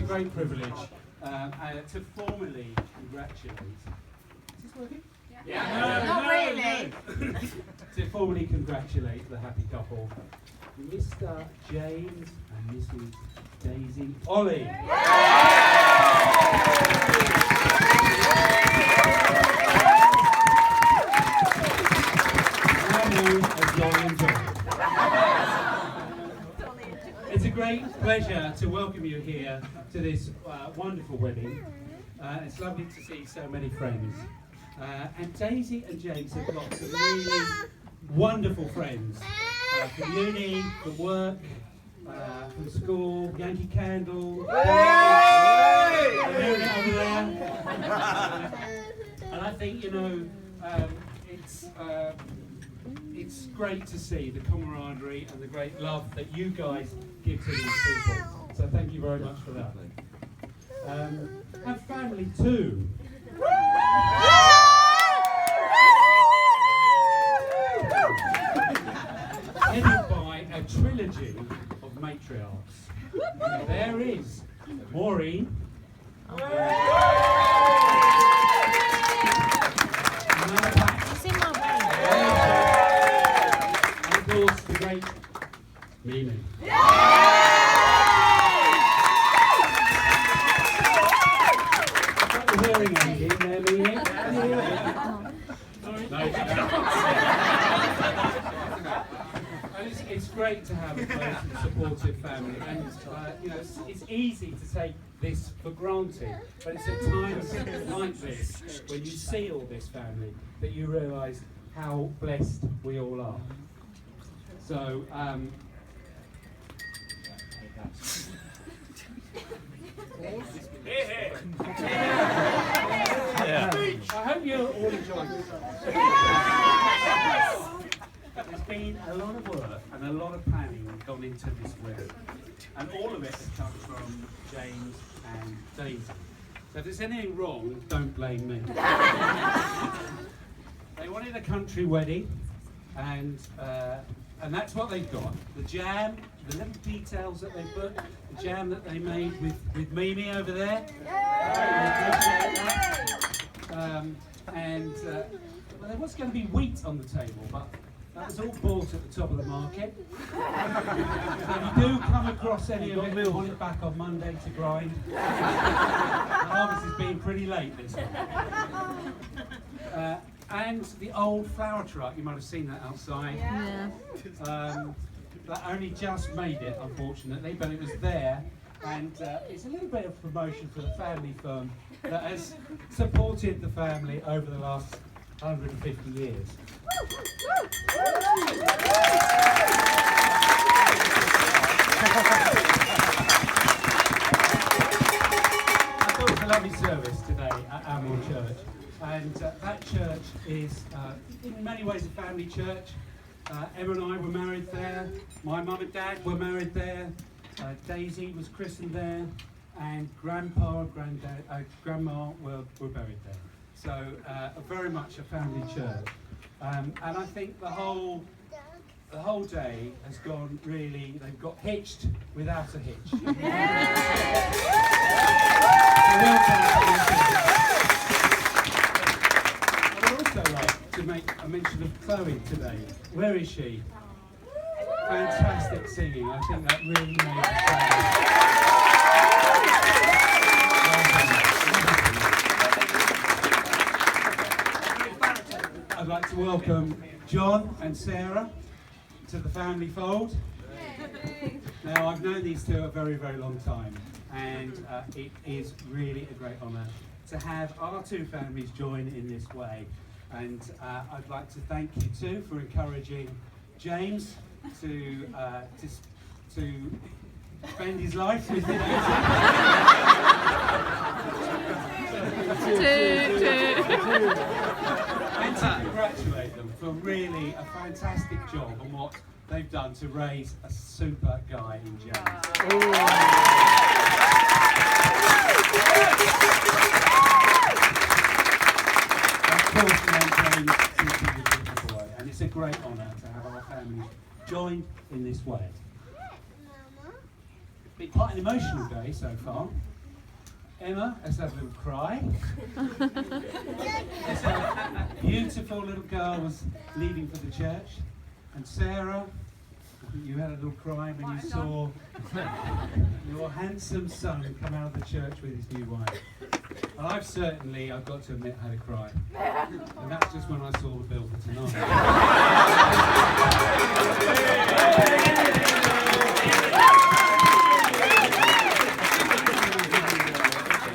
great privilege to formally congratulate. Is this working? Yeah. Not really. To formally congratulate the happy couple, Mr. James and Mrs. Daisy Ollie. It's a great pleasure to welcome you here to this wonderful wedding. It's lovely to see so many friends. And Daisy and James have got some really wonderful friends from uni, from work, from school, Yankee Candle, over there. And I think, you know, it's great to see the camaraderie and the great love that you guys give to these people. So thank you very much for that. And family too. Headed by a trilogy of matriarchs. There is Maureen. The great Mimi. Got the hearing aid in there, Mimi. Can you hear it? No, you can't. It's great to have a close and supportive family, and you know, it's easy to take this for granted, but it's at times like this, when you see all this family, that you realise how blessed we all are. So, I hope you all enjoyed this. There's been a lot of work and a lot of planning gone into this wedding, and all of it has come from James and Daisy. So if there's anything wrong, don't blame me. They wanted a country wedding, and that's what they've got. The jam, the little details that they put, the jam that they made with Mimi over there. Well, there was going to be wheat on the table, but that was all bought at the top of the market. If you do come across any of it, we'll want it back on Monday to grind. The harvest has been pretty late this time. And the old flour truck, you might have seen that outside. Yeah. That only just made it, unfortunately, but it was there. And it's a little bit of promotion for the family firm that has supported the family over the last 150 years. I thought it was a lovely service today at Amwell Church. And that church is, in many ways, a family church. Emma and I were married there. My mum and dad were married there. Daisy was christened there. And Grandpa and Grandma were buried there. So very much a family church. And I think the whole day has gone really, they've got hitched without a hitch. So well done. I'd like to make a mention of Chloe today. Where is she? Fantastic singing. I think that really made it. I'd like to welcome John and Sarah to the family fold. Now, I've known these two a very, very long time, and it is really a great honour to have our two families join in this way. And I'd like to thank you too for encouraging James to spend his life with you. And to congratulate them for really a fantastic job on what they've done to raise a super guy in James. And it's a great honour to have our families joined in this way. It's been quite an emotional day so far. Emma has had a little cry. There's a beautiful little girl was leaving for the church. And Sarah, I think you had a little cry when you saw your handsome son come out of the church with his new wife. I've got to admit, had a cry. And that's just when I saw the bill for tonight.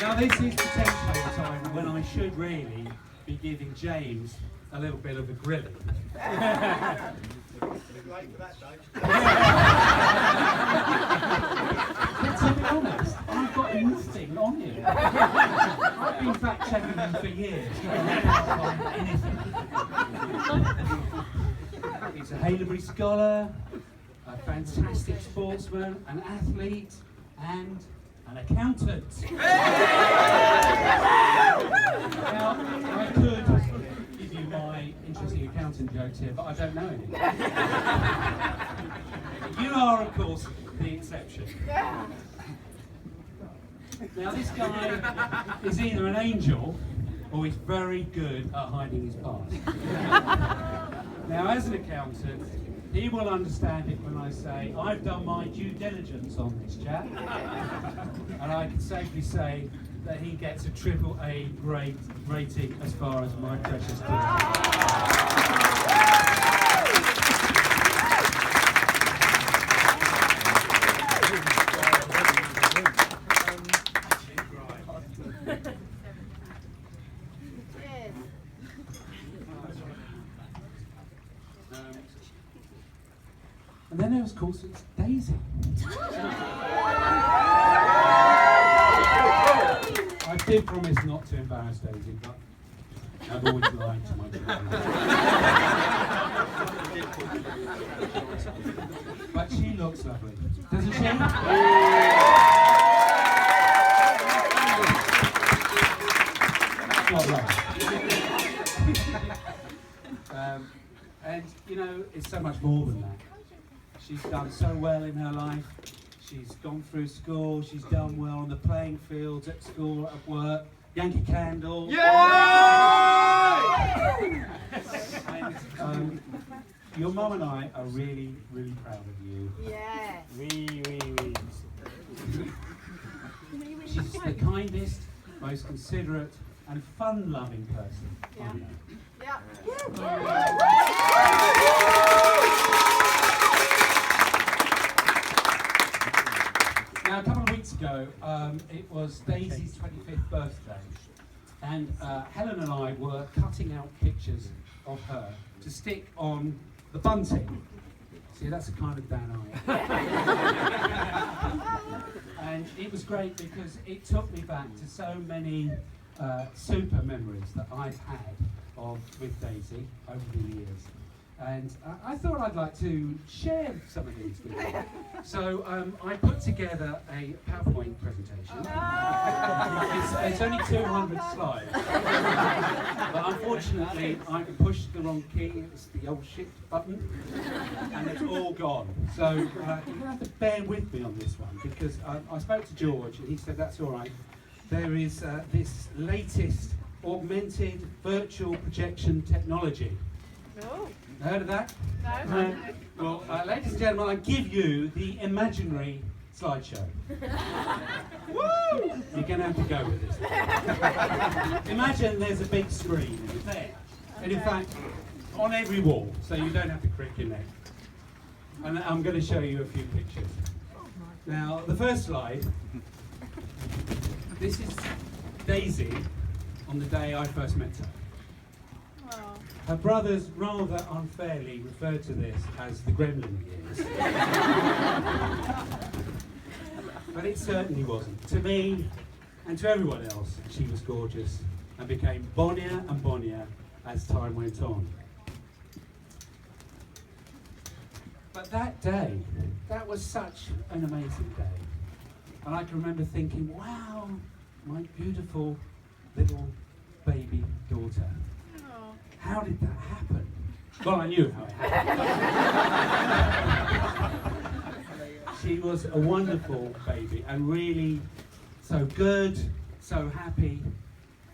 Now this is potentially a time when I should really be giving James a little bit of a grilling. Late for that, Dave. To be honest, I've got nothing on him. I've been fact checking him for years. I can't find anything. He's a Haileybury scholar, a fantastic sportsman, an athlete, and an accountant. Now, I could give you my interesting accountant jokes here, but I don't know any. You are, of course, the exception. Now, this guy is either an angel or he's very good at hiding his past. Now, as an accountant, he will understand it when I say I've done my due diligence on this chap, and I can safely say that he gets a AAA grade rating as far as my precious goes. And then there was, of course, it's Daisy. I did promise not to embarrass Daisy, but I've always lied to my children. But she looks lovely, doesn't she? Not right. And, you know, it's so much more than that. She's done so well in her life. She's gone through school. She's done well on the playing fields, at school, at work. Yankee Candle. Yay! And your mum and I are really, really proud of you. Yeah. She's the kindest, most considerate, and fun-loving person I know. Yeah. Now, a couple of weeks ago, it was Daisy's 25th birthday, and Helen and I were cutting out pictures of her to stick on the bunting. See, that's the kind of Dan I am. And it was great because it took me back to so many super memories that I've had with Daisy over the years. And I thought I'd like to share some of these with you. So I put together a PowerPoint presentation. It's only 200 slides. But unfortunately, I pushed the wrong key. It's the old shift button. And it's all gone. So you're going to have to bear with me on this one, because I spoke to George and he said that's all right. There is this latest augmented virtual projection technology. No. Heard of that? No. Well, ladies and gentlemen, I give you the imaginary slideshow. Woo! You're going to have to go with this. Imagine there's a big screen there. And in fact, on every wall, so you don't have to crick your neck. And I'm going to show you a few pictures. Now, the first slide, this is Daisy on the day I first met her. Oh. Her brothers rather unfairly referred to this as the Gremlin years. But it certainly wasn't. To me, and to everyone else, she was gorgeous and became bonnier and bonnier as time went on. But that day, that was such an amazing day. And I can remember thinking, wow, my beautiful little baby daughter. Oh. How did that happen? Well, I knew how it happened. She was a wonderful baby and really so good so happy,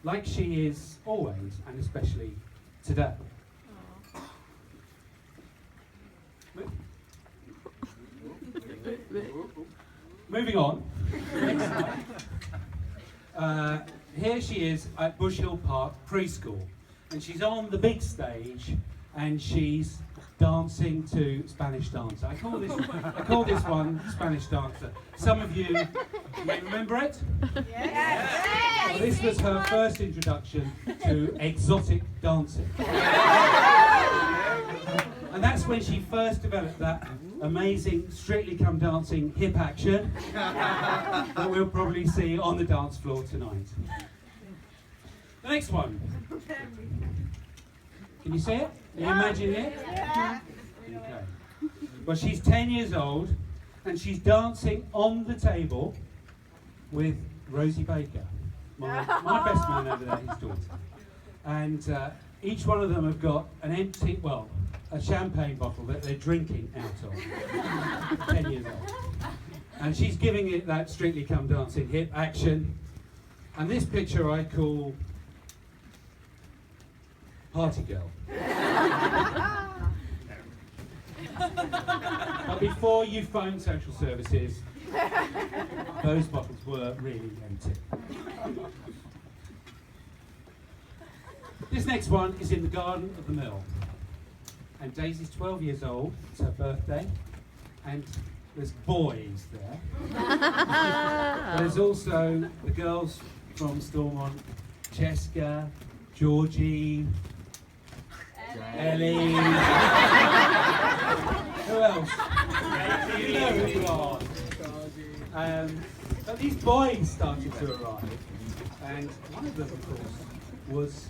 like she is always, and especially today. Moving on. Next slide. Here she is at Bush Hill Park Preschool, and she's on the big stage, and she's dancing to Spanish Dancer. I call this one Spanish Dancer. Some of you may remember it. Yes. Well, this was her first introduction to exotic dancing. And that's when she first developed that amazing Strictly Come Dancing hip action that we'll probably see on the dance floor tonight. The next one. Can you see it? Can you imagine it? Yeah. Okay. Well, she's 10 years old and she's dancing on the table with Rosie Baker, my best man over there, his daughter. And each one of them have got a champagne bottle that they're drinking out of. 10 years old. And she's giving it that Strictly Come Dancing hip action. And this picture I call Party Girl. But before you phone social services, those bottles were really empty. This next one is in the garden of the mill. And Daisy's 12 years old, it's her birthday, and there's boys there. There's also the girls from Stormont, Cheska, Georgie, Ellie. Who else? You know who you are. But these boys started to arrive, and one of them, of course, was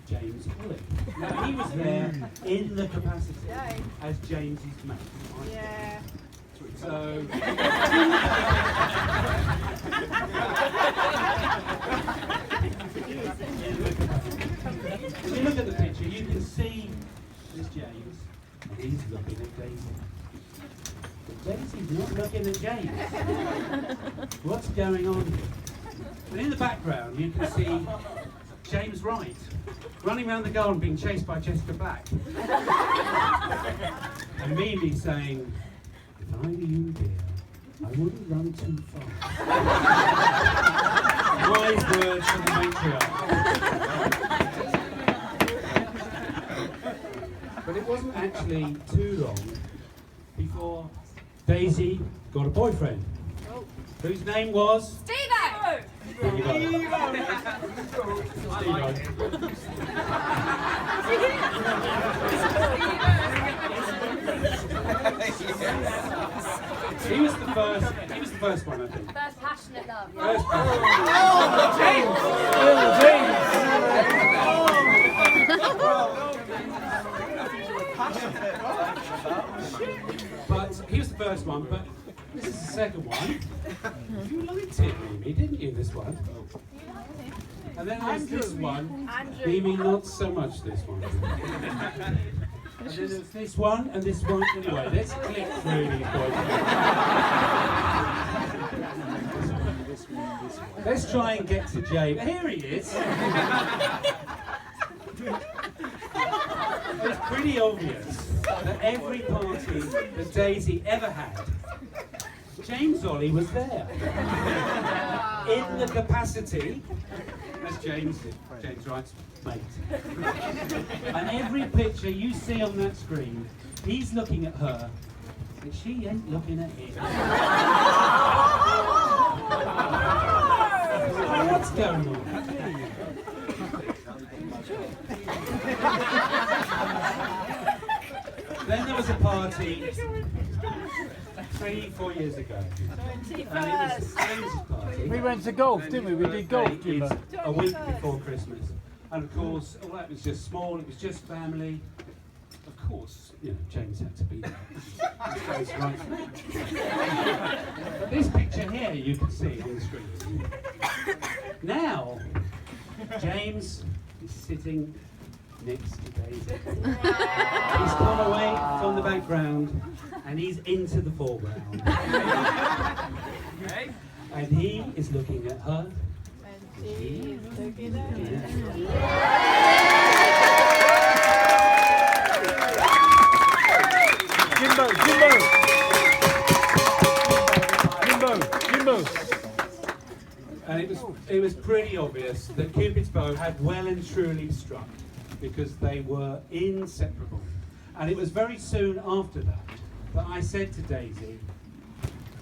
James Ollie. Now, he was there in the capacity as James's mate. Right? Yeah. So, if you look at the picture, you can see there's James, and he's looking at Daisy. But Daisy's not looking at James. What's going on here? And in the background, you can see James Wright running around the garden being chased by Jessica Black. And Mimi saying, "If I were you, dear, I wouldn't run too fast." Wise words from the matriarch. But it wasn't actually too long before Daisy got a boyfriend, whose name was Steve-O! He was the first one, I think. First passionate love. First But he was the first one, but this is the second one. You liked it, Mimi, didn't you, this one? And then there's this one. Mimi, not so much this one. And then there's this one and this one. Anyway, let's click through these boys. Let's try and get to James. Here he is. It's pretty obvious that every party that Daisy ever had, James Ollie was there. In the capacity as James Wright's mate. And every picture you see on that screen, he's looking at her, and she ain't looking at him. What's going on? Then there was a party 3-4 years ago. And it was James's party. We went to golf, didn't we? We did golf, It's a week before Christmas. And of course, all that was just small, it was just family. Of course, you know, James had to be there. He's right. But this picture here you can see on the screen. Now, James is sitting next to Daisy. He's come away from the background and he's into the foreground. And he is looking at her Jimbo. And it was pretty obvious that Cupid's bow had well and truly struck because they were inseparable. And it was very soon after that that I said to Daisy,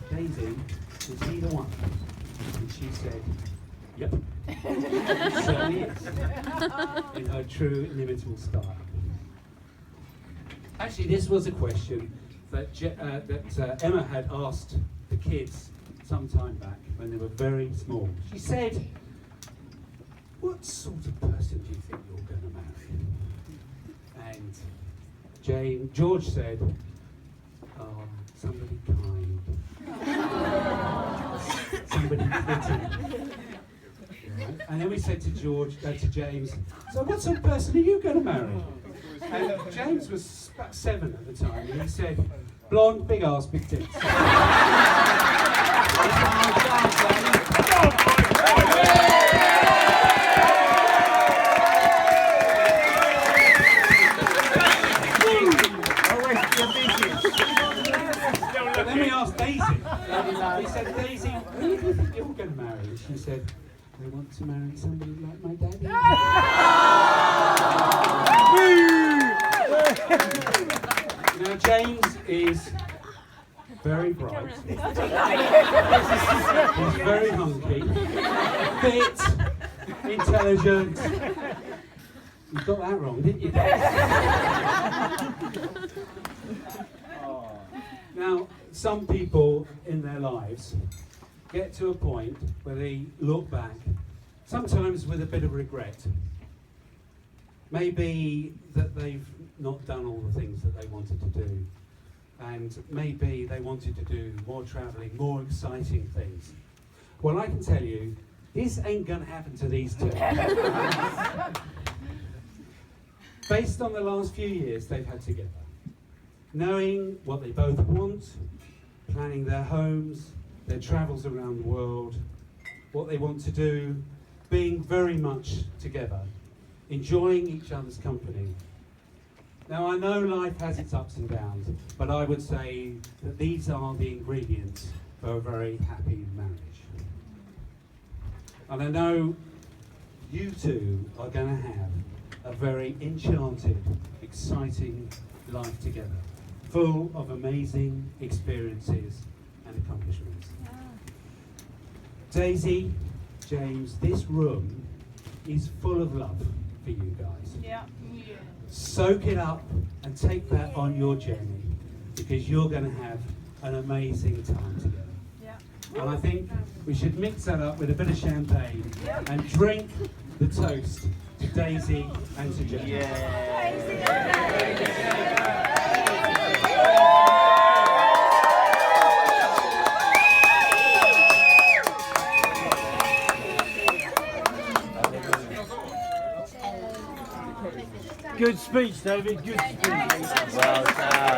"Daisy, is he the one?" And she said, "Yep, it certainly is," in her true inimitable style. Actually, this was a question that Emma had asked the kids some time back when they were very small. She said, "What sort of person do you think you're going to marry?" And George said, "Oh, somebody kind, somebody pretty." Right? And then we said to James, "So what sort of person are you going to marry?" And James was about 7 at the time, and he said, "Blonde, big ass, big tits." Then we asked Daisy. We said, "Daisy, who do you think you're going to marry?" And she said, "I want to marry somebody like my daddy." Now James is very bright. He's very hunky, fit, intelligent. You got that wrong, didn't you? Now, some people in their lives get to a point where they look back, sometimes with a bit of regret. Maybe that they've not done all the things that they wanted to do, and maybe they wanted to do more travelling, more exciting things. Well, I can tell you, this ain't going to happen to these two. Based on the last few years they've had together, knowing what they both want, planning their homes, their travels around the world, what they want to do, being very much together, enjoying each other's company. Now, I know life has its ups and downs, but I would say that these are the ingredients for a very happy marriage. And I know you two are going to have a very enchanted, exciting life together, full of amazing experiences and accomplishments. Daisy, James, this room is full of love for you guys. Yeah. Soak it up and take that on your journey, because you're going to have an amazing time together. Yeah. And I think we should mix that up with a bit of champagne and drink the toast to Daisy and to James. Good speech, David. Good speech. Well done.